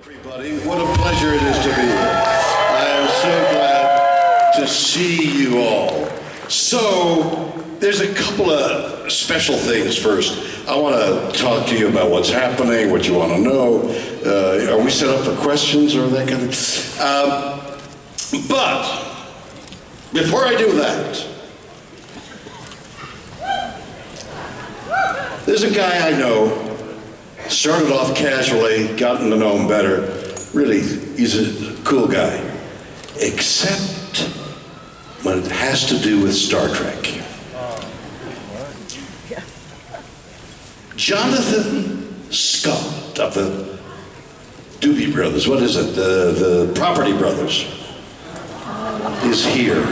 Everybody, what a pleasure it is to be here. I am so glad to see you all. So, there's a couple of special things first. I want to talk to you about what's happening, what you want to know. Are we set up for questions or that kind of... But, before I do that, there's a guy I know, started off casually, gotten to know him better. Really, he's a cool guy. Except when it has to do with Star Trek. Jonathan Scott of the Doobie Brothers, what is it? The Property Brothers is here.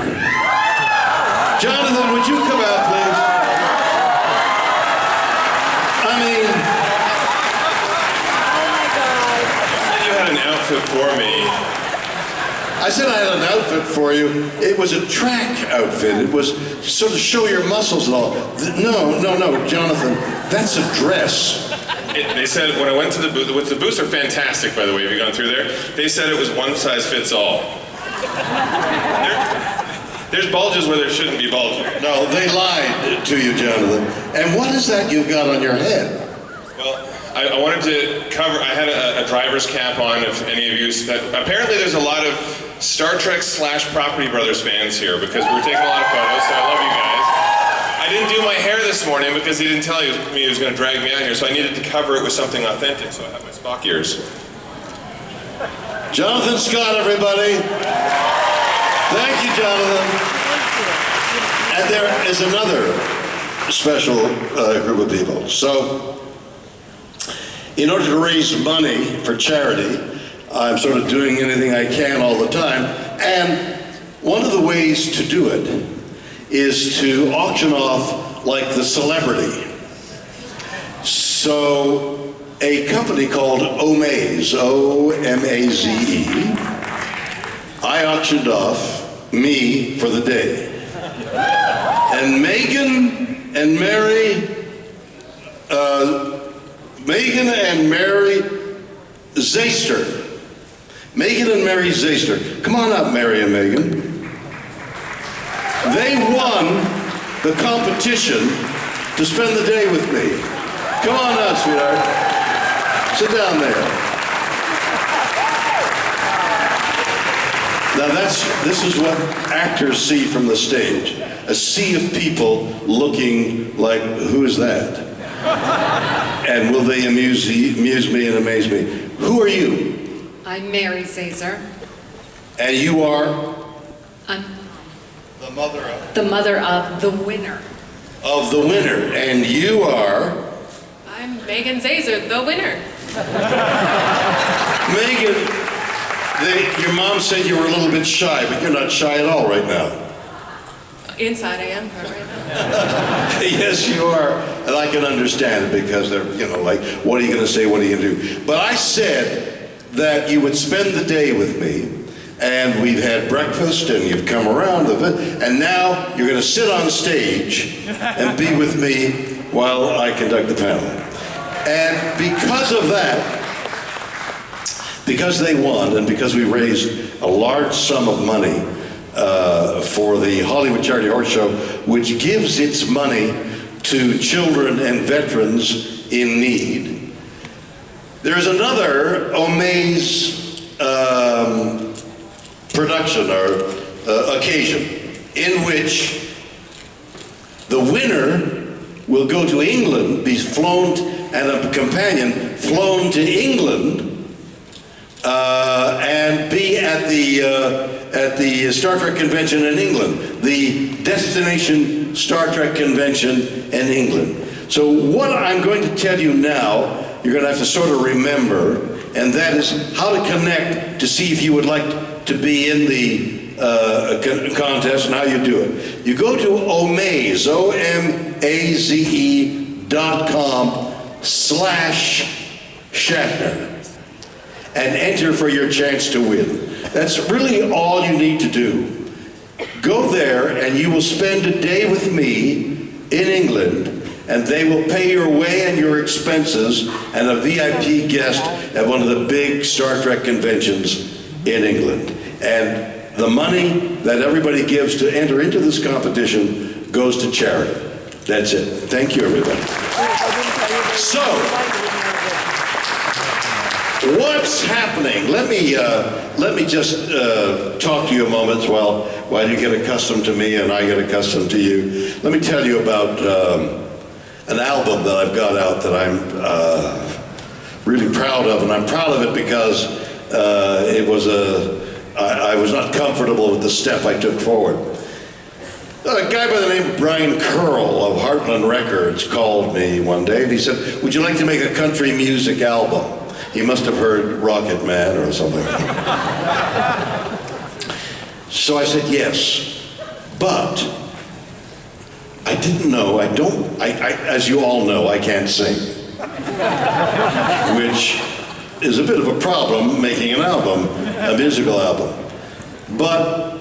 Jonathan, would you come out, please? I mean, you had an outfit for me. I said I had an outfit for you. It was a track outfit. It was sort of show your muscles and all. No, Jonathan, that's a dress. They said when I went to the booth, the booths are fantastic, by the way, have you gone through there? They said it was one size fits all. There's bulges where there shouldn't be bulges. No, they lied to you, Jonathan. And what is that you've got on your head? Well, I wanted to cover, I had a driver's cap on, if any of you, apparently there's a lot of Star Trek / Property Brothers fans here because we're taking a lot of photos, so I love you guys. I didn't do my hair this morning because he didn't tell me he was going to drag me out here, so I needed to cover it with something authentic, so I have my Spock ears. Jonathan Scott, everybody. Thank you, Jonathan. And there is another special group of people. So, in order to raise money for charity, I'm sort of doing anything I can all the time. And one of the ways to do it is to auction off like the celebrity. So, a company called Omaze, O-M-A-Z-E, I auctioned off me for the day. And Megan and Mary Zaster. Megan and Mary Zaster. Come on up, Mary and Megan. They won the competition to spend the day with me. Come on out, sweetheart. Sit down there. Now this is what actors see from the stage. A sea of people looking like, who is that? And will they amuse me and amaze me? Who are you? I'm Mary Zazer. And you are? I'm the mother of? The mother of the winner. Of the winner. And you are? I'm Megan Zazer, the winner. Megan, your mom said you were a little bit shy, but you're not shy at all right now. Inside I am right now. Yes, you are. And I can understand it because they're, like, what are you going to say, what are you going to do? But I said that you would spend the day with me, and we've had breakfast, and you've come around, and now you're going to sit on stage and be with me while I conduct the panel. And because of that, because they won, and because we raised a large sum of money for the Hollywood Charity Horse Show, which gives its money to children and veterans in need, there's another Omaze production or occasion in which the winner will go to England, be flown, and a companion flown to England and be at the Star Trek convention in England, the Destination Star Trek convention in England. So what I'm going to tell you now, you're going to have to sort of remember, and that is how to connect to see if you would like to be in the contest and how you do it. You go to Omaze, OMAZE.com/Shatner. And enter for your chance to win. That's really all you need to do. Go there and you will spend a day with me in England and they will pay your way and your expenses and a VIP guest at one of the big Star Trek conventions in England. And the money that everybody gives to enter into this competition goes to charity. That's it. Thank you, everybody. So, what's happening? Let me just talk to you a moment while you get accustomed to me and I get accustomed to you. Let me tell you about an album that I've got out that I'm really proud of, and I'm proud of it because I was not comfortable with the step I took forward. A guy by the name of Brian Curl of Heartland Records called me one day and he said, "Would you like to make a country music album?" He must have heard Rocket Man or something. So I said yes, but I didn't know, as you all know, I can't sing, which is a bit of a problem making an album, a musical album. But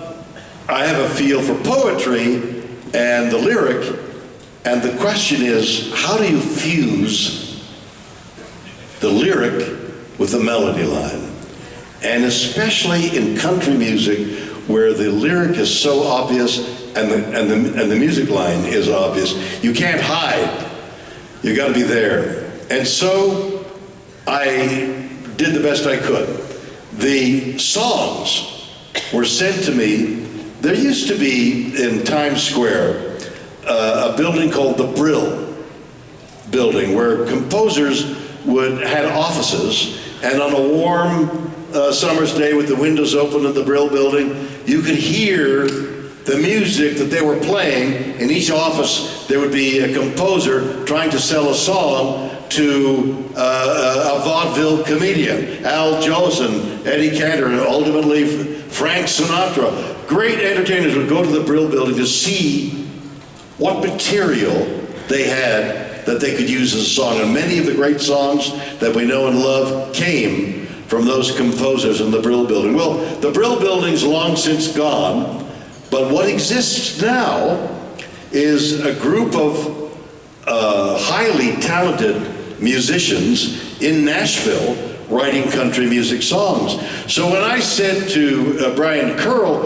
I have a feel for poetry and the lyric, and the question is, how do you fuse the lyric with the melody line? And especially in country music, where the lyric is so obvious and the music line is obvious, you can't hide. You got to be there. And so I did the best I could. The songs were sent to me. There used to be in Times Square a building called the Brill Building, where composers had offices, and on a warm summer's day with the windows open in the Brill Building, you could hear the music that they were playing. In each office there would be a composer trying to sell a song to a vaudeville comedian, Al Jolson, Eddie Cantor, and ultimately Frank Sinatra. Great entertainers would go to the Brill Building to see what material they had that they could use as a song. And many of the great songs that we know and love came from those composers in the Brill Building. Well, the Brill Building's long since gone, but what exists now is a group of highly talented musicians in Nashville writing country music songs. So when I said to Brian Curl,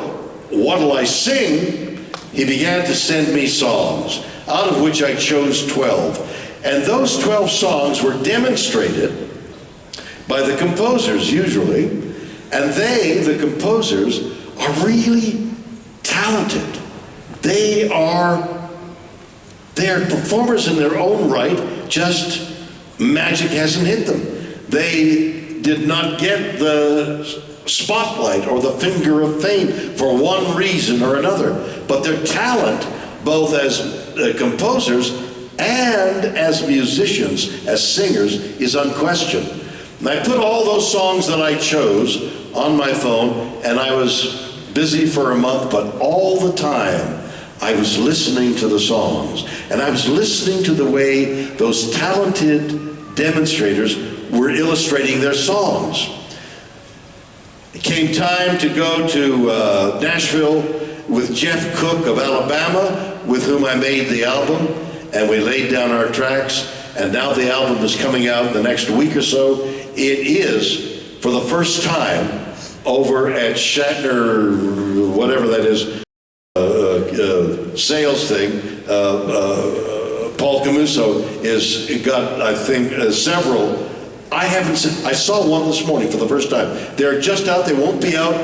"What'll I sing?" he began to send me songs, out of which I chose 12. And those 12 songs were demonstrated by the composers usually, and the composers, are really talented. They are performers in their own right, just magic hasn't hit them. They did not get the spotlight or the finger of fame for one reason or another, but their talent, both as composers and as musicians, as singers, is unquestioned. And I put all those songs that I chose on my phone, and I was busy for a month, but all the time I was listening to the songs, and I was listening to the way those talented demonstrators were illustrating their songs. It came time to go to Nashville with Jeff Cook of Alabama, with whom I made the album, and we laid down our tracks, and now the album is coming out in the next week or so. It is, for the first time, over at Shatner, whatever that is, sales thing, Paul Camuso has got, I think, several. I saw one this morning for the first time. They're just out. They won't be out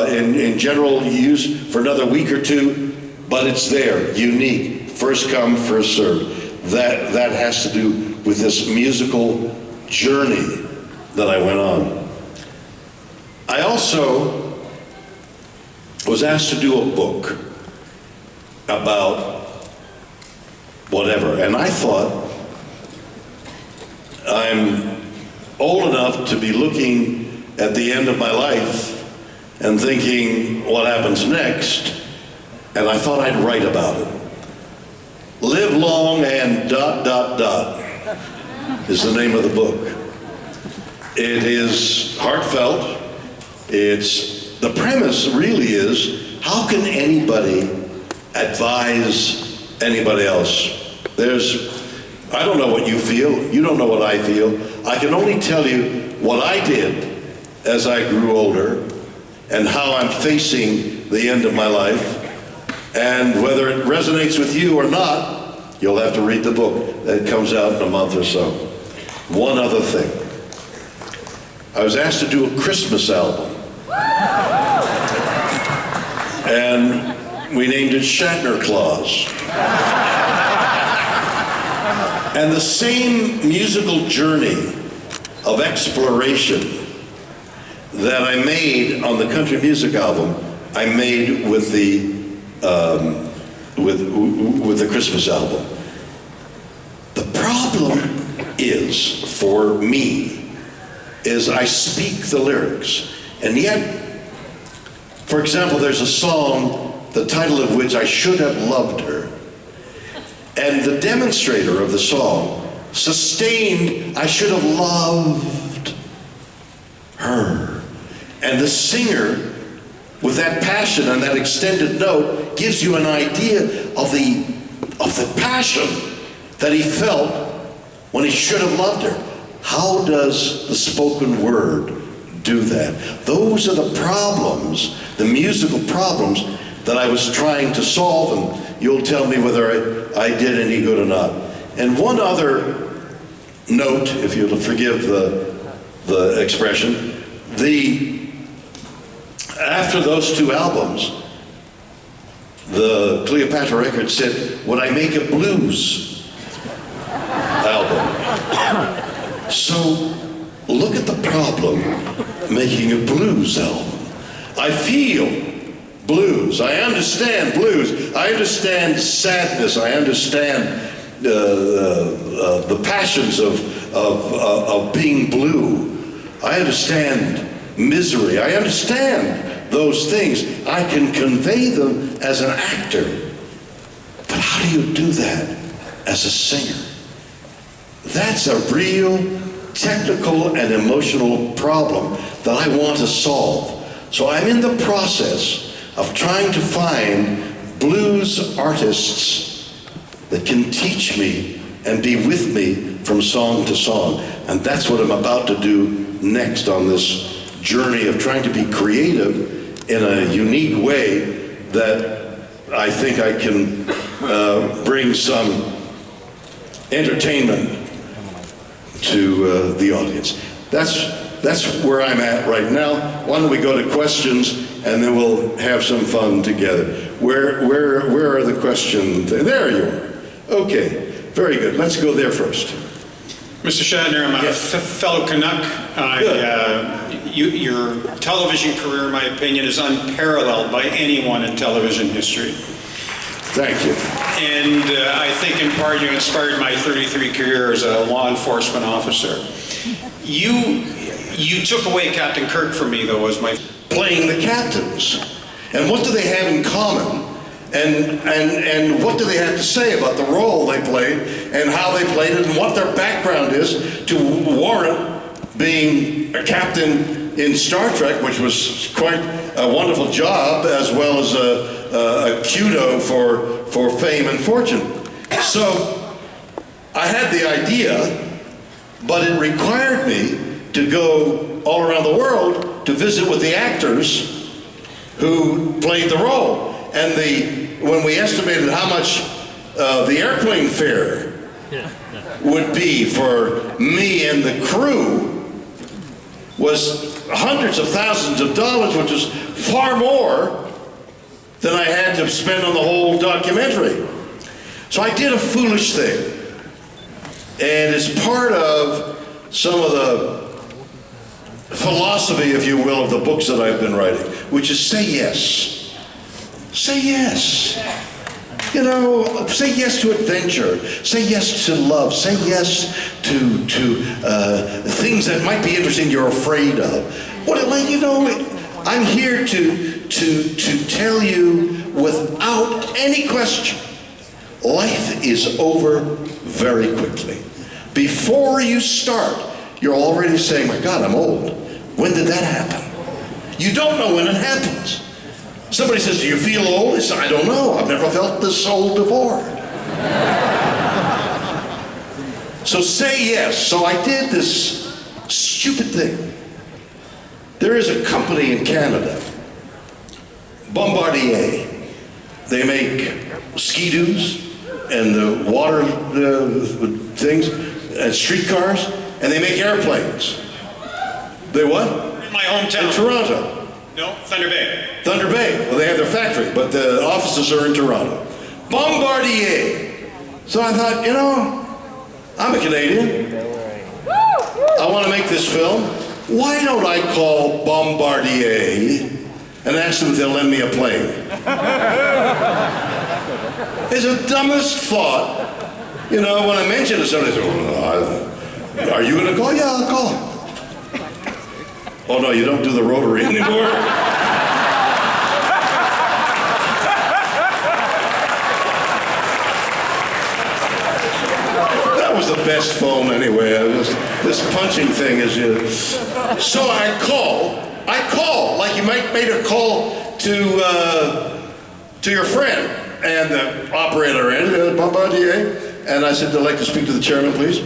in general use for another week or two, but it's there, unique, first come, first served. That has to do with this musical journey that I went on. I also was asked to do a book about whatever, and I thought, I'm old enough to be looking at the end of my life and thinking, what happens next? And I thought I'd write about it. Live long and ... is the name of the book. It is heartfelt. The premise really is, how can anybody advise anybody else I don't know what you feel. You don't know what I feel. I can only tell you what I did as I grew older and how I'm facing the end of my life. And whether it resonates with you or not, you'll have to read the book. It comes out in a month or so. One other thing. I was asked to do a Christmas album. And we named it Shatner Claus. And the same musical journey of exploration that I made on the country music album, I made with the Christmas album. The problem is, for me, is I speak the lyrics. And yet, for example, there's a song, the title of which, I Should Have Loved Her. And the demonstrator of the song sustained, I should have loved her. And the singer, with that passion and that extended note, gives you an idea of the passion that he felt when he should have loved her. How does the spoken word do that? Those are the problems, the musical problems, that I was trying to solve, and you'll tell me whether I did any good or not. And one other note, if you'll forgive the expression, after those two albums, the Cleopatra Records said, would I make a blues album? So look at the problem making a blues album. I feel blues. I understand blues. I understand sadness. I understand the passions of being blue. I understand misery. I understand those things. I can convey them as an actor. But how do you do that as a singer? That's a real technical and emotional problem that I want to solve. So I'm in the process of trying to find blues artists that can teach me and be with me from song to song. And that's what I'm about to do next on this journey of trying to be creative in a unique way that I think I can bring some entertainment to the audience. That's where I'm at right now. Why don't we go to questions, and then we'll have some fun together. Where are the questions? There you are. Okay, very good. Let's go there first. Mr. Shatner, I'm a fellow Canuck. Your television career, in my opinion, is unparalleled by anyone in television history. Thank you. And I think in part you inspired my 33 career as a law enforcement officer. You took away Captain Kirk from me, though, as my... Playing the captains. And what do they have in common? And what do they have to say about the role they played and how they played it and what their background is to warrant being a captain in Star Trek, which was quite a wonderful job, as well as a kudo for fame and fortune. So I had the idea, but it required me to go all around the world to visit with the actors who played the role. And when we estimated how much the airplane fare would be for me and the crew, was hundreds of thousands of dollars, which is far more than I had to spend on the whole documentary. So I did a foolish thing. And it's part of some of the philosophy, if you will, of the books that I've been writing, which is say yes. Say yes. You know, say yes to adventure. Say yes to love. Say yes to things that might be interesting you're afraid of. Well, you know, I'm here to tell you without any question, life is over very quickly. Before you start, you're already saying, my God, I'm old. When did that happen? You don't know when it happens. Somebody says, do you feel old? I say, I don't know. I've never felt this old before. So say yes. So I did this stupid thing. There is a company in Canada, Bombardier. They make ski-doos and the water things and streetcars, and they make airplanes. They what? In my hometown. In Toronto. No, Thunder Bay. Thunder Bay. Well, they have their factory, but the offices are in Toronto. Bombardier. So I thought, you know, I'm a Canadian. I want to make this film. Why don't I call Bombardier and ask them if they'll lend me a plane? It's the dumbest thought. You know, when I mention it to somebody, they say, oh, are you going to call? Yeah, I'll call. Oh, no, you don't do the rotary anymore? That was the best phone anyway. This punching thing is... So I call, like you might make a call to your friend. And the operator in, Bombardier, and I said, I'd like to speak to the chairman, please.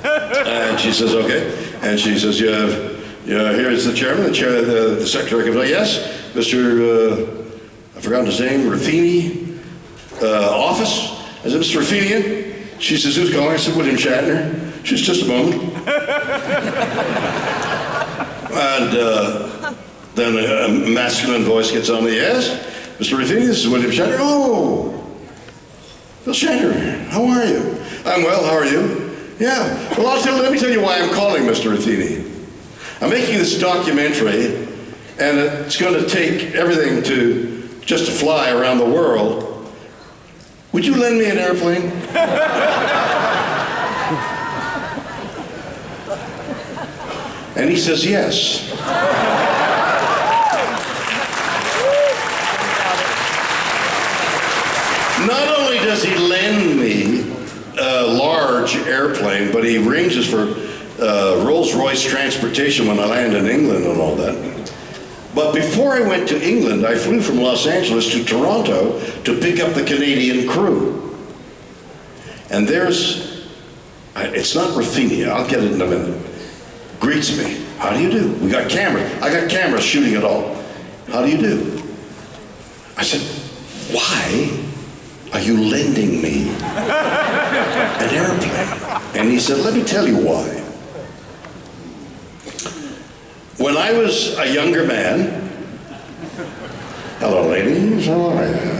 And she says, okay. And she says, yeah, here is the chairman, the secretary comes out, yes, Mr., I've forgotten his name, Ruffini, office. I said, Mr. Ruffini in? She says, who's calling? I said, William Shatner. She says, just a moment. And then a masculine voice gets on me, yes, Mr. Ruffini, this is William Shatner. Oh, Bill Shatner, how are you? I'm well, how are you? Yeah, well, let me tell you why I'm calling, Mr. Ruffini. I'm making this documentary, and it's going to take everything just to fly around the world. Would you lend me an airplane? And he says yes. Not only does he lend me a large airplane, but he arranges for Rolls-Royce transportation when I land in England and all that. But before I went to England, I flew from Los Angeles to Toronto to pick up the Canadian crew. And it's not Ruffini, I'll get it in a minute, greets me. How do you do? We got cameras. I got cameras shooting it all. How do you do? I said, why are you lending me an airplane? And he said, let me tell you why. When I was a younger man, hello ladies, how are you?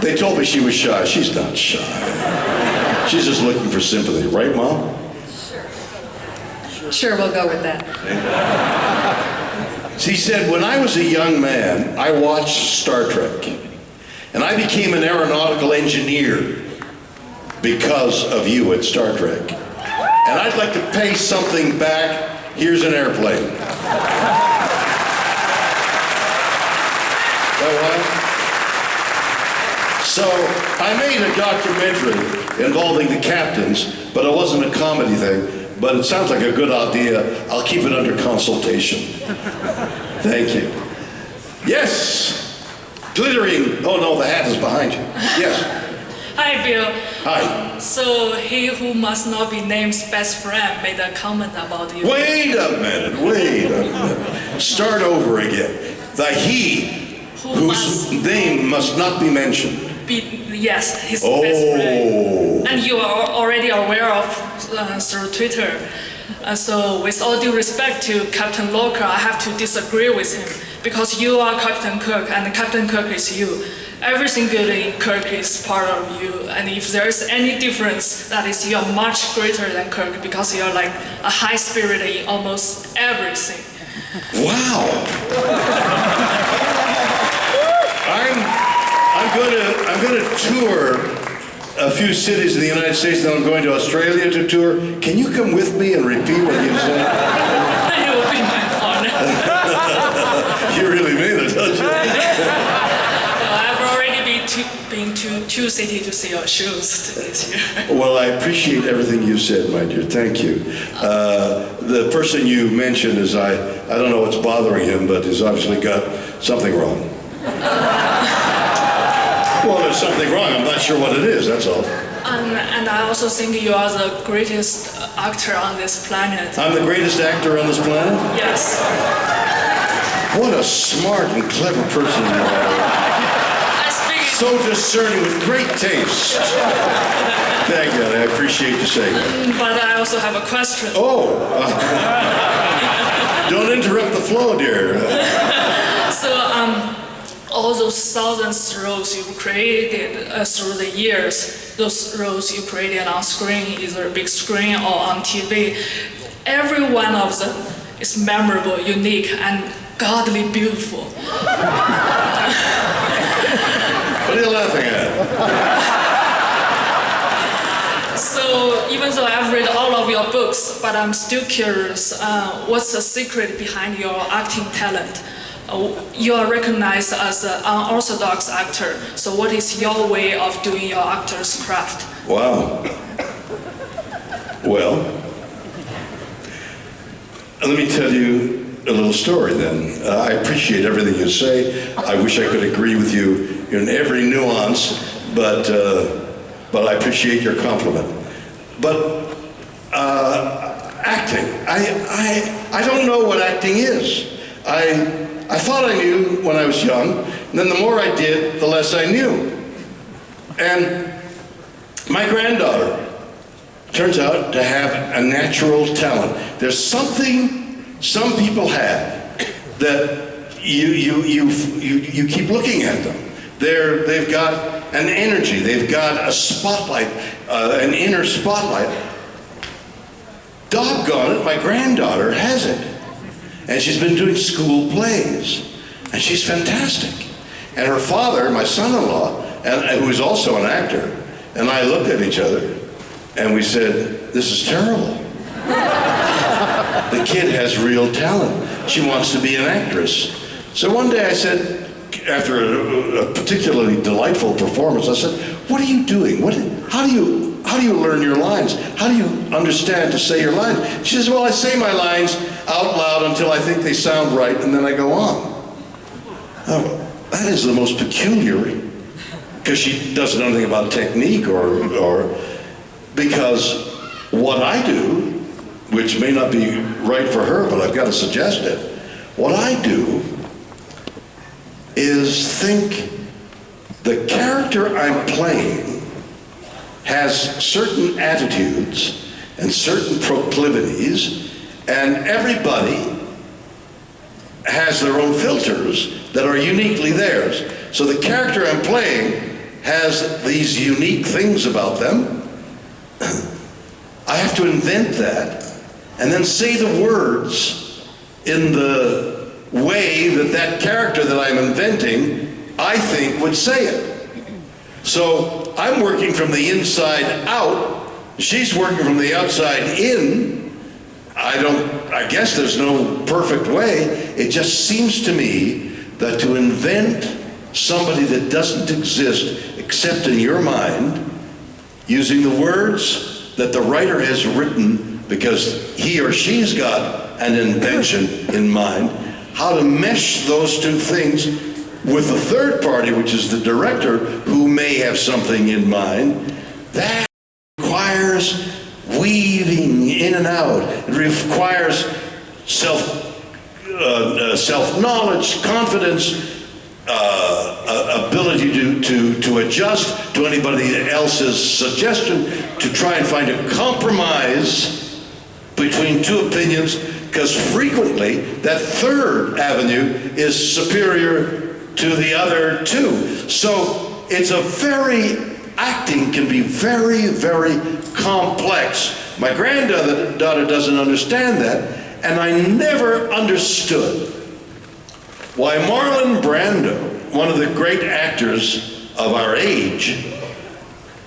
They told me she was shy. She's not shy. She's just looking for sympathy, right, Mom? Sure, we'll go with that. He said, when I was a young man, I watched Star Trek, and I became an aeronautical engineer because of you at Star Trek. And I'd like to pay something back. Here's an airplane. So I made a documentary involving the captains, but it wasn't a comedy thing. But it sounds like a good idea. I'll keep it under consultation. Thank you. Yes. Glittering. Oh no, the hat is behind you. Yes. Hi, Bill. Hi. So he who must not be named's best friend made a comment about you. Wait a minute. Start over again. The he whose name must not be mentioned. Yes, his Oh. best friend. And you are already aware of through Twitter. So with all due respect to Captain Locker, I have to disagree with him because you are Captain Kirk and Captain Kirk is you. Everything good in Kirk is part of you, and if there is any difference, that is you are much greater than Kirk because you are like a high spirit in almost everything. Wow. I'm going to tour a few cities in the United States, then I'm going to Australia to tour. Can you come with me and repeat what you said? It will be my honor. You really mean it, don't you? I've already been to two cities to see your shows this year. Well, I appreciate everything you said, my dear. Thank you. The person you mentioned is, I don't know what's bothering him, but he's obviously got something wrong. Well, there's something wrong. I'm not sure what it is, that's all. And I also think you are the greatest actor on this planet. I'm the greatest actor on this planet? Yes. What a smart and clever person you are. I speak. So discerning with great taste. Thank you, I appreciate you saying that. But I also have a question. Oh, don't interrupt the flow, dear. So, all those thousands roles you created through the years, those roles you created on screen, either big screen or on TV, every one of them is memorable, unique, and godly beautiful. What are you laughing at? So even though I've read all of your books, but I'm still curious, what's the secret behind your acting talent? You are recognized as an unorthodox actor, so what is your way of doing your actor's craft? Wow. Well, let me tell you a little story then. I appreciate everything you say. I wish I could agree with you in every nuance, but I appreciate your compliment. But acting, I don't know what acting is. I thought I knew when I was young, and then the more I did, the less I knew. And my granddaughter turns out to have a natural talent. There's something some people have that you keep looking at them. They've got an energy, they've got a spotlight, an inner spotlight. Doggone it, my granddaughter has it. And she's been doing school plays, and she's fantastic. And her father, my son-in-law, who is also an actor, and I looked at each other, and we said, this is terrible. The kid has real talent. She wants to be an actress. So one day I said, after a particularly delightful performance, I said, what are you doing? How do you learn your lines? How do you understand to say your lines? She says, well, I say my lines out loud until I think they sound right, and then I go on. Oh, that is the most peculiar, because she doesn't know anything about technique or because what I do, which may not be right for her, but I've got to suggest it, what I do is think the character I'm playing has certain attitudes and certain proclivities, and everybody has their own filters that are uniquely theirs. So the character I'm playing has these unique things about them. I have to invent that and then say the words in the way that character that I'm inventing, I think, would say it. So I'm working from the inside out, she's working from the outside in. I guess there's no perfect way. It just seems to me that to invent somebody that doesn't exist except in your mind, using the words that the writer has written because he or she's got an invention in mind, how to mesh those two things with the third party, which is the director, who may have something in mind, that requires weaving in and out. It requires self-knowledge, confidence, ability to adjust to anybody else's suggestion, to try and find a compromise between two opinions, because frequently that third avenue is superior to the other two. So acting can be very, very complex. My granddaughter doesn't understand that, and I never understood why Marlon Brando, one of the great actors of our age,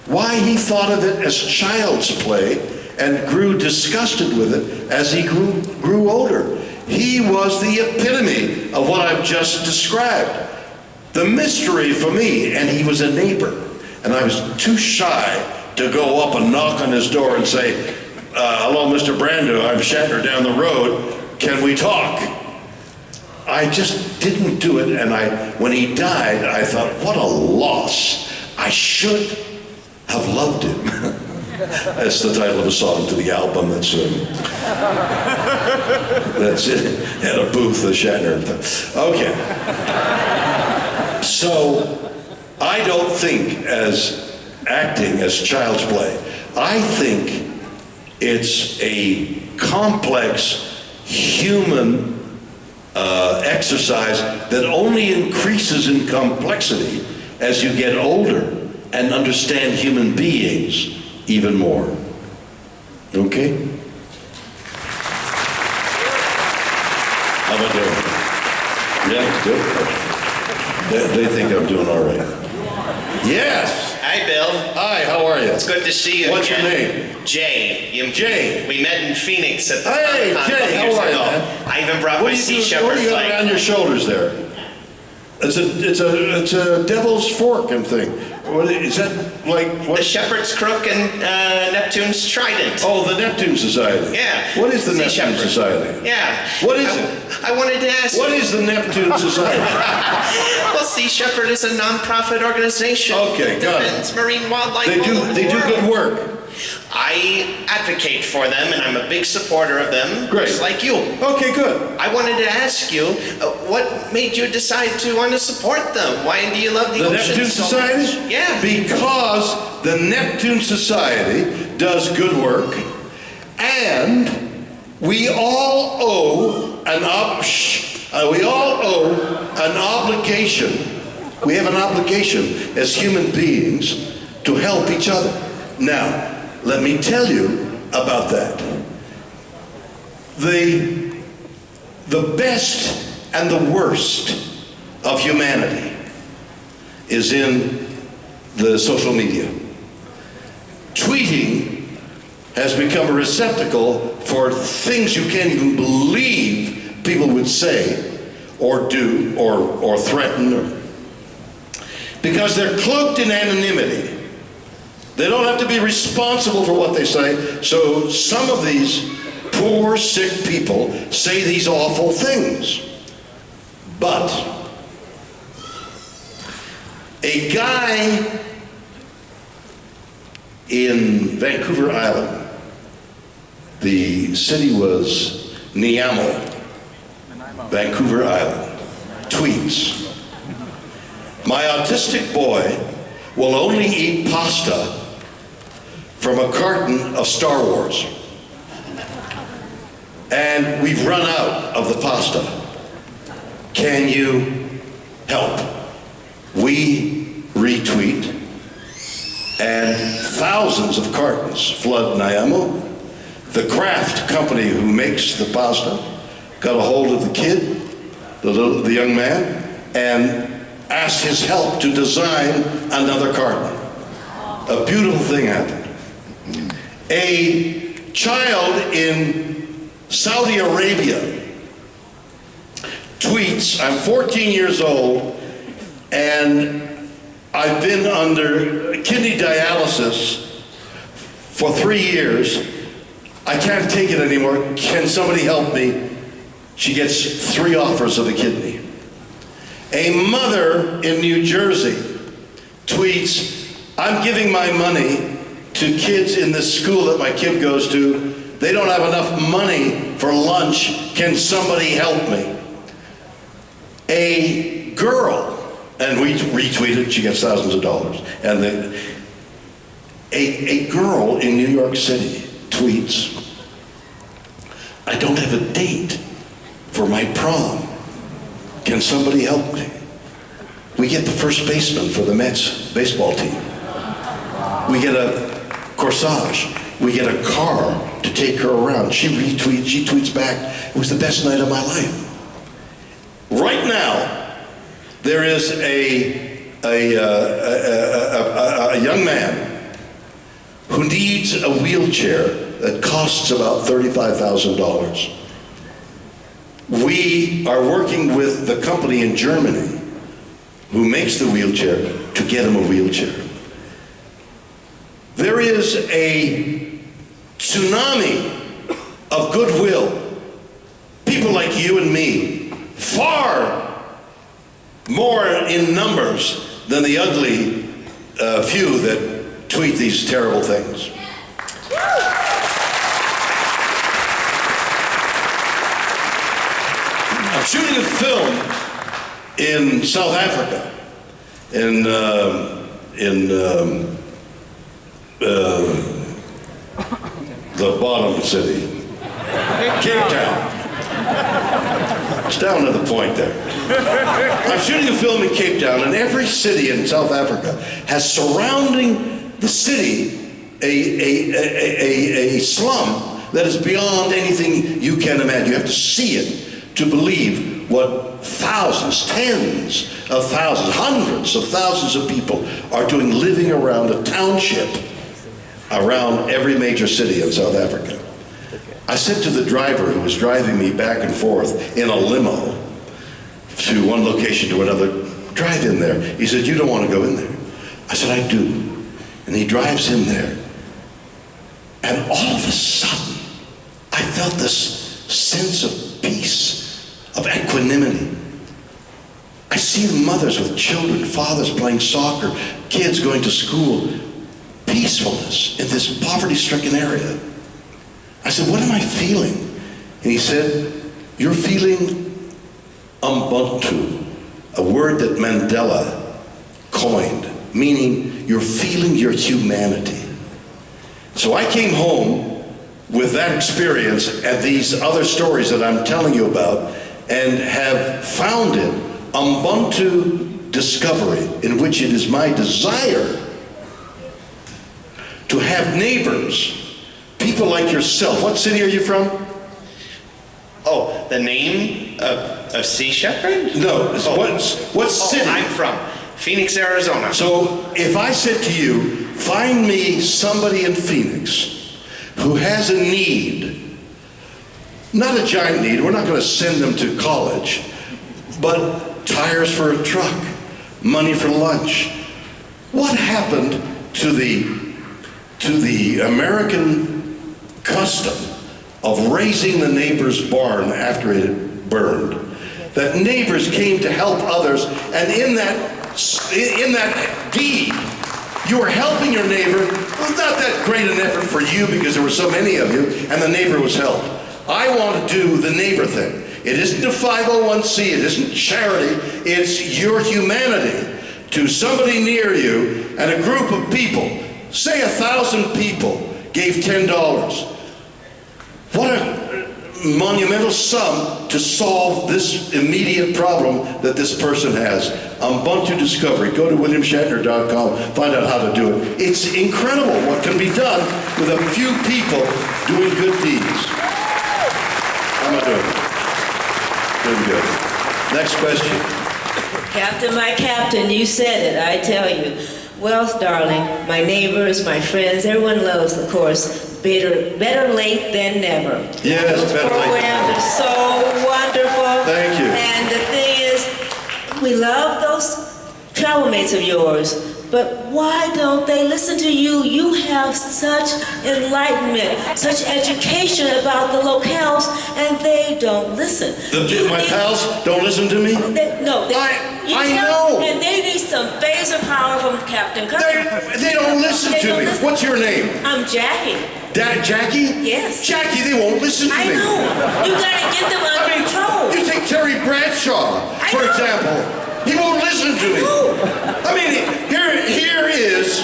why he thought of it as child's play and grew disgusted with it as he grew older. He was the epitome of what I've just described. The mystery for me, and he was a neighbor, and I was too shy to go up and knock on his door and say, hello, Mr. Brando, I'm Shatner down the road, can we talk? I just didn't do it, and when he died, I thought, what a loss. I should have loved him. That's the title of a song to the album. That's it. At a booth, the Shatner. Okay. So, I don't think as acting as child's play. I think it's a complex human exercise that only increases in complexity as you get older and understand human beings even more. Okay? How am I doing? Yeah, good. They think I'm doing all right. Yes. Hi, Bill. Hi, how are you? It's good to see you What's again. your name? Jay. Jay. We met in Phoenix at the Hey, Comic-Con Jay, a couple how years are you, ago. man? I even brought What my do Sea you Shepherd got flag. around your shoulders there? It's a devil's fork and thing. What is that like? What? The Shepherd's Crook and Neptune's Trident. Oh, the Neptune Society. Yeah. What is the Sea Neptune Shepherd. Society? Yeah. What is it? I wanted to ask What you. is the Neptune Society? Well, Sea Shepherd is a non-profit organization. Okay, got it. Defends marine wildlife They all over the do world. good work. I advocate for them, and I'm a big supporter of them. Great. Just like you. Okay, good. I wanted to ask you, what made you decide to want to support them? Why do you love the The ocean Neptune so Society? much? Yeah. Because the Neptune Society does good work, and we all owe an obligation. We have an obligation as human beings to help each other. Now, let me tell you about that. The best and the worst of humanity is in the social media. Tweeting has become a receptacle for things you can't even believe people would say or do or threaten, because they're cloaked in anonymity. They don't have to be responsible for what they say, so some of these poor, sick people say these awful things. But a guy in Vancouver Island, the city was Niamo, Vancouver Island, tweets, "My autistic boy will only eat pasta from a carton of Star Wars. And we've run out of the pasta. Can you help?" We retweet, and thousands of cartons flood Niamo. The Kraft company who makes the pasta got a hold of the kid, the young man, and asked his help to design another carton. A beautiful thing happened. A child in Saudi Arabia tweets, "I'm 14 years old and I've been under kidney dialysis for 3 years. I can't take it anymore. Can somebody help me?" She gets 3 offers of a kidney. A mother in New Jersey tweets, "I'm giving my money to kids in the school that my kid goes to. They don't have enough money for lunch. Can somebody help me?" A girl, and we retweeted, she gets thousands of dollars. And a girl in New York City tweets, "I don't have a date for my prom. Can somebody help me?" We get the first baseman for the Mets baseball team. We get a corsage. We get a car to take her around. She tweets back, "It was the best night of my life." Right now, there is a young man who needs a wheelchair that costs about $35,000. We are working with the company in Germany who makes the wheelchair to get him a wheelchair. There is a tsunami of goodwill. People like you and me far more in numbers than the ugly few that tweet these terrible things. I'm shooting a film in South Africa, in the bottom city, Cape Town. It's down to the point there. I'm shooting a film in Cape Town, and every city in South Africa has surrounding the city a slum that is beyond anything you can imagine. You have to see it to believe what thousands, tens of thousands, hundreds of thousands of people are doing living around a township around every major city in South Africa. I said to the driver who was driving me back and forth in a limo to one location to another, drive in there. He said, you don't want to go in there. I said, I do. And he drives in there. And all of a sudden, I felt this sense of peace, of equanimity. I see mothers with children, fathers playing soccer, kids going to school, peacefulness in this poverty-stricken area. I said, what am I feeling? And he said, you're feeling Ubuntu, a word that Mandela coined, meaning you're feeling your humanity. So I came home with that experience and these other stories that I'm telling you about, and have founded Ubuntu Discovery, in which it is my desire to have neighbors, people like yourself. What city are you from? Oh, the name of Sea Shepherd? No, what city? I'm from Phoenix, Arizona. So if I said to you, find me somebody in Phoenix who has a need, not a giant need, we're not going to send them to college, but tires for a truck, money for lunch. What happened to the American custom of raising the neighbor's barn after it had burned? That neighbors came to help others, and in that deed, you were helping your neighbor. It was not that great an effort for you because there were so many of you, and the neighbor was helped. I want to do the neighbor thing. It isn't a 501c, it isn't charity, it's your humanity to somebody near you, and a group of people, say 1,000 people, gave $10. What a monumental sum to solve this immediate problem that this person has. Ubuntu Discovery. Go to williamshatner.com, find out how to do it. It's incredible what can be done with a few people doing good deeds. How am I doing? Doing good. Next question. Captain, my captain, you said it, I tell you. Well, darling, my neighbors, my friends, everyone loves, of course, better late than never. Yes, those better late than programs never. are so wonderful. Thank you. And the thing is, we love those travel mates of yours, but why don't they listen to you? You have such enlightenment, such education about the locales, and they don't listen. My pals don't listen to me? I know. And they need some phaser power from Captain Kirk. They don't listen They to don't me. listen. What's your name? I'm Jackie. Jackie? Yes. Jackie, they won't listen to I me. know. You gotta get them under control. You take Terry Bradshaw, for example. He won't listen to me. I mean, here is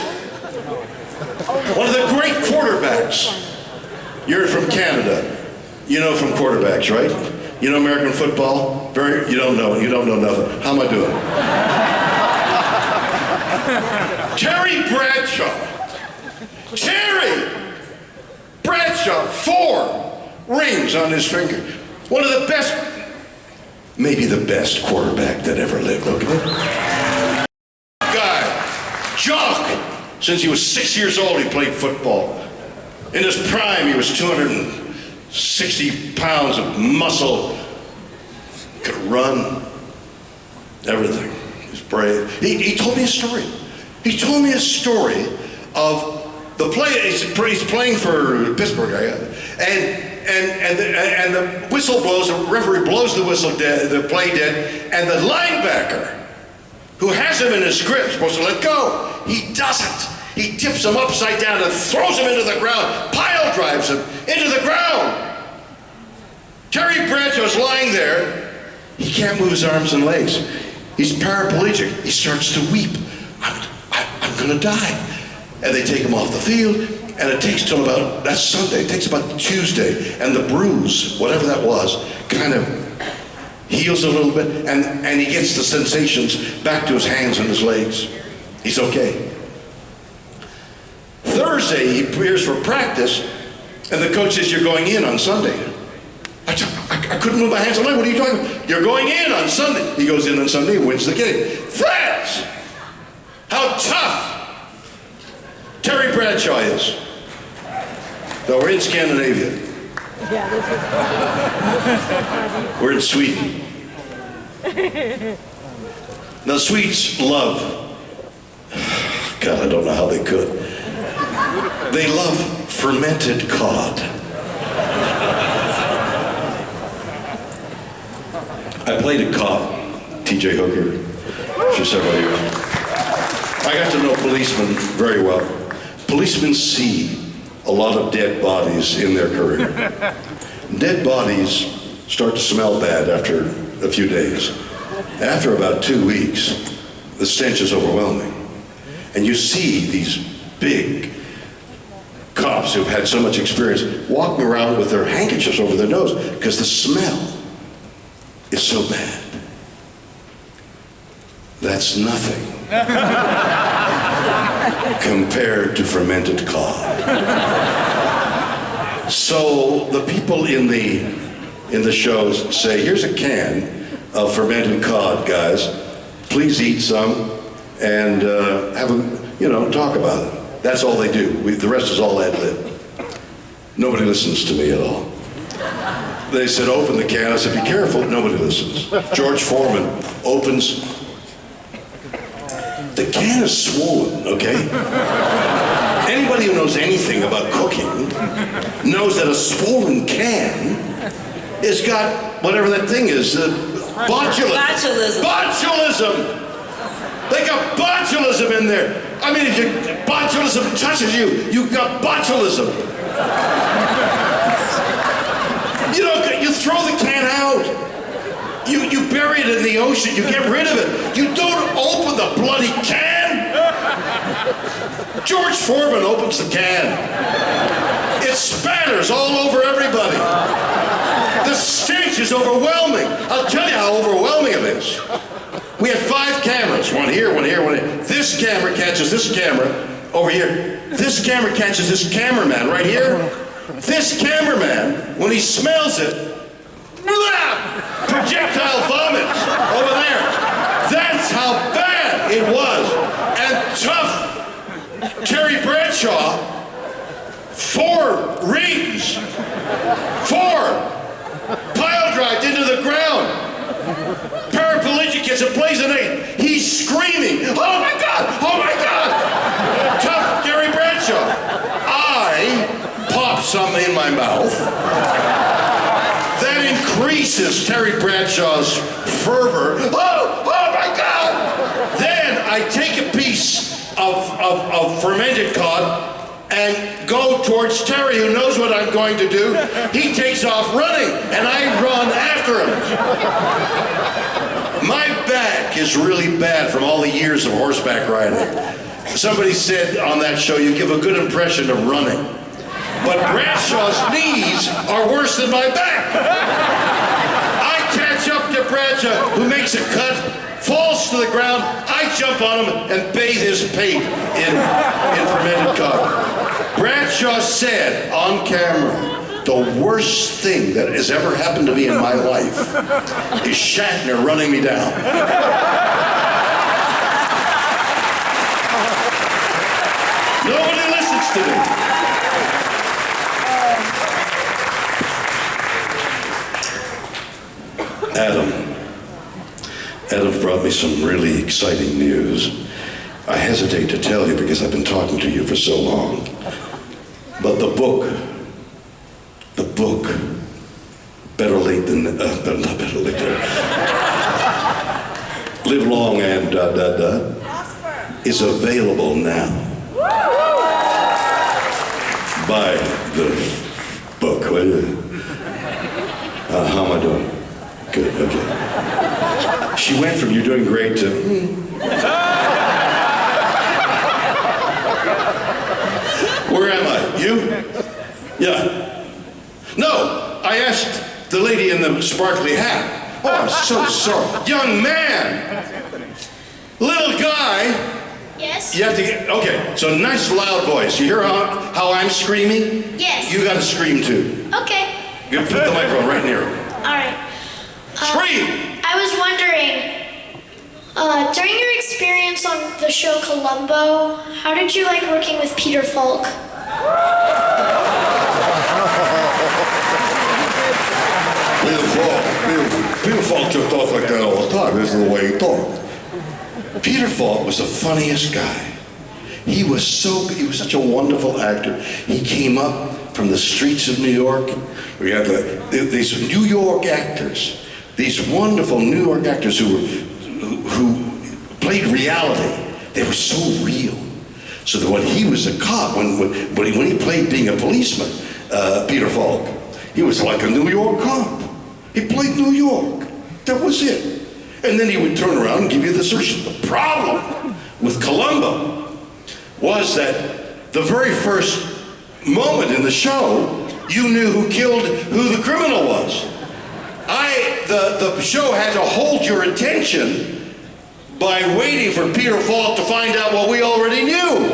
one of the great quarterbacks. You're from Canada. You know from quarterbacks, right? You know American football? You don't know nothing. How am I doing? Terry Bradshaw. Terry Bradshaw, 4 rings on his finger. One of the best, maybe the best quarterback that ever lived, okay? Guy, jock. Since he was 6 years old, he played football. In his prime, he was 260 pounds of muscle. Could run, everything. He was brave. He told me a story. He told me a story of the play. He's playing for Pittsburgh, and and the whistle blows, the referee blows the whistle dead, the play dead, and the linebacker, who has him in his grip, supposed to let go, he doesn't. He tips him upside down and throws him into the ground, pile drives him into the ground. Terry Bradshaw's lying there. He can't move his arms and legs. He's paraplegic. He starts to weep. I'm gonna die. And they take him off the field, and it takes till about, that's Sunday, it takes about Tuesday, and the bruise, whatever that was, kind of heals a little bit, and he gets the sensations back to his hands and his legs. He's okay. Thursday, he appears for practice, and the coach says, you're going in on Sunday. I couldn't move my hands and legs. What are you talking about? You're going in on Sunday. He goes in on Sunday and wins the game. That's how tough Terry Bradshaw is. So we're in Scandinavia. We're in Sweden. Now, Swedes love, God, I don't know how they could. They love fermented cod. I played a cop, T.J. Hooker, for several years. I got to know policemen very well. Policemen see a lot of dead bodies in their career. Dead bodies start to smell bad after a few days. After about 2 weeks, the stench is overwhelming. And you see these big cops who've had so much experience walking around with their handkerchiefs over their nose because the smell is so bad. That's nothing compared to fermented cod. So the people in the shows say, here's a can of fermented cod, guys. Please eat some and have a, talk about it. That's all they do. The rest is all ad lib. Nobody listens to me at all. They said, open the can. I said, be careful. Nobody listens. George Foreman opens. The can is swollen, okay? Anybody who knows anything about cooking knows that a swollen can has got whatever that thing is, botulism. Botulism! They got botulism in there. I mean, if botulism touches you, you've got botulism. You throw the can out. You bury it in the ocean. You get rid of it. You don't open the bloody can. George Foreman opens the can. It spatters all over everybody. The stench is overwhelming. I'll tell you how overwhelming it is. We had 5 cameras. One here, one here, one here. This camera catches this camera over here. This camera catches this cameraman right here. This cameraman, when he smells it, projectile vomits over there. That's how bad it was. And tough Terry Bradshaw, 4 rings, 4 pile drived into the ground. Paraplegic gets a Blazonate. He's screaming, oh my God, oh my God. Tough Terry Bradshaw. I pop something in my mouth. That increases Terry Bradshaw's fervor. Oh my God! Then I take a piece of fermented cod and go towards Terry, who knows what I'm going to do. He takes off running, and I run after him. My back is really bad from all the years of horseback riding. Somebody said on that show, you give a good impression of running. But Bradshaw's knees are worse than my back. I catch up to Bradshaw, who makes a cut, falls to the ground. I jump on him and bathe his pate in fermented cod. Bradshaw said on camera, the worst thing that has ever happened to me in my life is Shatner running me down. Nobody listens to me. Adam brought me some really exciting news. I hesitate to tell you because I've been talking to you for so long. But the book Live Long and is available now. Buy the book. How am I doing? Good, okay. She went from "you're doing great" to where am I? You? Yeah. No, I asked the lady in the sparkly hat. Oh, I'm so sorry. Young man! Little guy! Yes? You have to get, okay, so nice loud voice. You hear how I'm screaming? Yes. You gotta scream too. Okay. You put the microphone right near her. All right. Scream! I was wondering, during your experience on the show Columbo, how did you like working with Peter Falk? Peter Falk just talks like that all the time. This is the way he talks. Peter Falk was the funniest guy. He was such a wonderful actor. He came up from the streets of New York. We had these New York actors, these wonderful New York actors who played reality. They were so real. So that when he was a cop, when he played being a policeman, Peter Falk, he was like a New York cop. He played New York. That was it. And then he would turn around and give you the solution. The problem with Columbo was that the very first moment in the show, you knew who the criminal was. The show had to hold your attention by waiting for Peter Falk to find out what we already knew.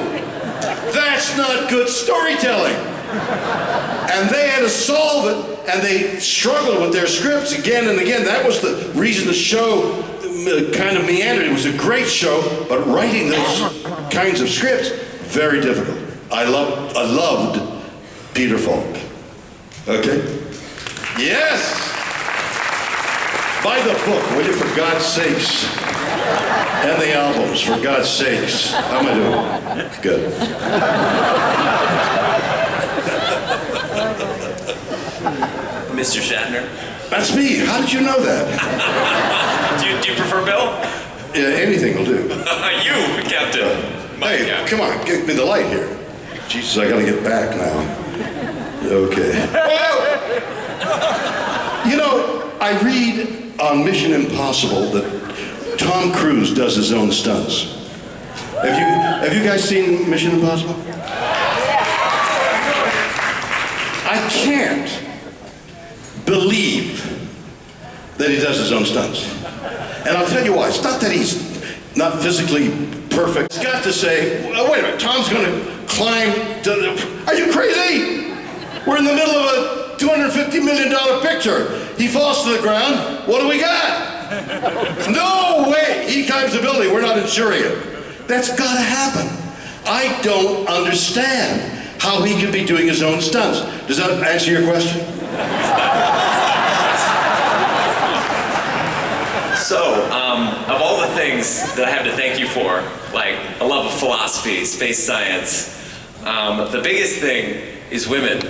That's not good storytelling. And they had to solve it, and they struggled with their scripts again and again. That was the reason the show kind of meandered. It was a great show, but writing those kinds of scripts, very difficult. I loved Peter Falk. Okay? Yes! Buy the book, will you, for God's sakes? And the albums, for God's sakes. How am I doing? Good. Mr. Shatner. That's me. How did you know that? Do you prefer Bill? Yeah, anything will do. You, Captain. Hey, come on, give me the light here. Jesus, I gotta get back now. Okay. Whoa! You know, I read on Mission Impossible that Tom Cruise does his own stunts. Have you guys seen Mission Impossible? I can't believe that he does his own stunts. And I'll tell you why. It's not that he's not physically perfect. He's got to say, oh, wait a minute, Tom's gonna climb are you crazy? We're in the middle of a $250 million picture. He falls to the ground, what do we got? No way, he climbs the building, we're not insuring it. That's gotta happen. I don't understand how he could be doing his own stunts. Does that answer your question? So, of all the things that I have to thank you for, like a love of philosophy, space science, the biggest thing is women.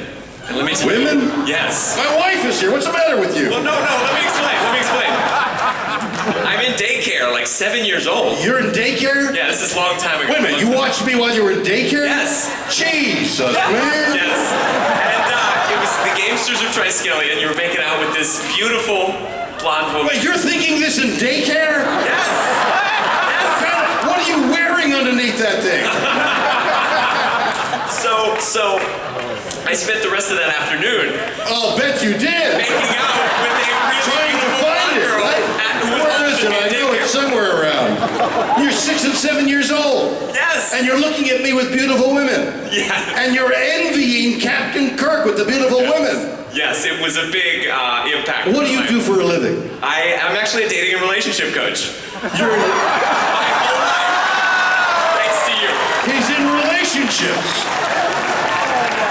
And let me tell you. Women? Yes. My wife is here, what's the matter with you? Well, no, let me explain. I'm in daycare, like 7 years old. You're in daycare? Yeah, this is a long time ago. Wait a minute, you watched me while you were in daycare? Yes. Jesus, man. Yes. And it was the Gamesters of Triskelion, and you were making out with this beautiful blonde woman. Wait, you're thinking this in daycare? Yes. What are you wearing underneath that thing? So, I spent the rest of that afternoon I'll bet you did. making out with a really Trying to beautiful find blonde it, girl right? who was Where is it? I know it's somewhere around. You're 6 and 7 years old. Yes. And you're looking at me with beautiful women. Yeah. And you're envying Captain Kirk with the beautiful women. Yes, it was a big impact. What do you do for a living? I'm actually a dating and relationship coach. You're in, My whole life. Thanks to you. he's in relationships.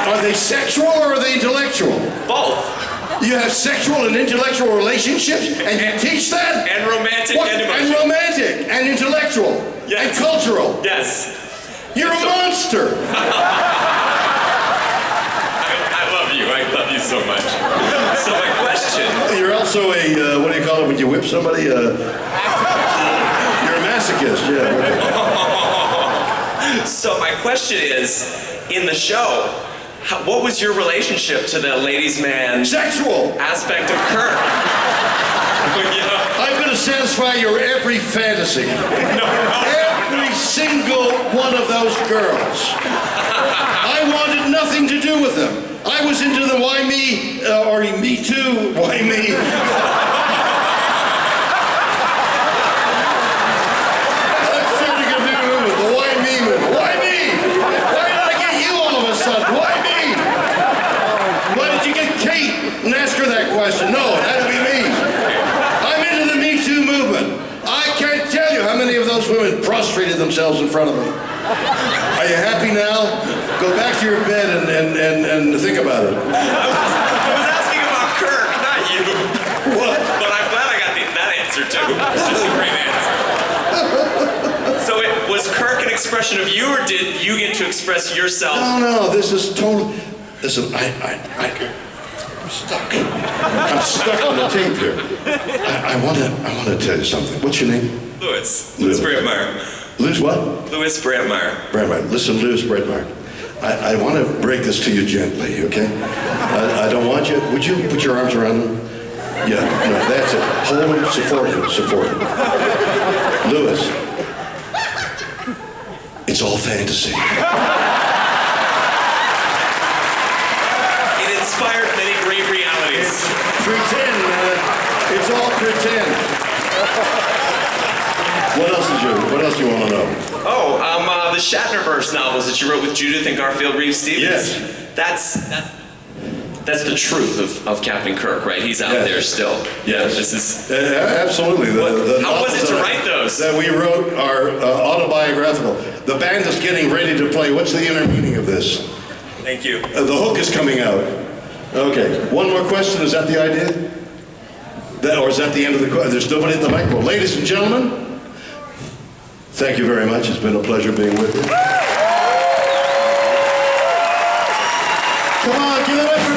Are they sexual or are they intellectual? Both. You have sexual and intellectual relationships, and you teach that? And romantic What? and And emotional. romantic, and intellectual, Yes. and cultural. Yes. You're a monster. I love you. I love you so much. So my question. You're also know, when you whip somebody, you're a masochist, yeah. So my question is, in the show, what was your relationship to the ladies' man Sexual! aspect of Kirk? I'm going to satisfy your every fantasy. Every single one of those girls. I wanted nothing to do with them. I was into the why me, or me too, why me. I'm starting a new movement, the why me movement. Why me? Why did I get you all of a sudden? Why me? Why did you get Kate and ask her that question? No, it had to be me. I'm into the Me Too movement. I can't tell you how many of those women prostrated themselves in front of me. Are you happy now? Go back to your bed and think about it. I was asking about Kirk, not you. What? But I'm glad I got that answer too. It's just a great answer. So was Kirk an expression of you, or did you get to express yourself? No, this is total. Listen, I'm stuck. I'm stuck on the tape here. I want to tell you something. What's your name? Louis Louis. Brandmeyer. Louis what? Louis Brandmeyer. Brandmeyer. Listen, Louis Brandmeyer. I want to break this to you gently, okay? I don't want you. Would you put your arms around him? Yeah, no, that's it. Hold him, support him. Louis, it's all fantasy. It inspired many great realities. Pretend, man. It's all pretend. What else do you want to know? Oh, the Shatnerverse novels that you wrote with Judith and Garfield Reeves Stevens. Yes. That's the truth of Captain Kirk, right? He's out there still. Yes. This is. Absolutely. How was it to write those? That we wrote are autobiographical. The band is getting ready to play. What's the inner meaning of this? Thank you. The hook is coming out. Okay. One more question. Is that the idea? Or is that the end of the question? There's nobody at the microphone. Ladies and gentlemen, thank you very much. It's been a pleasure being with you. Come on, give it up for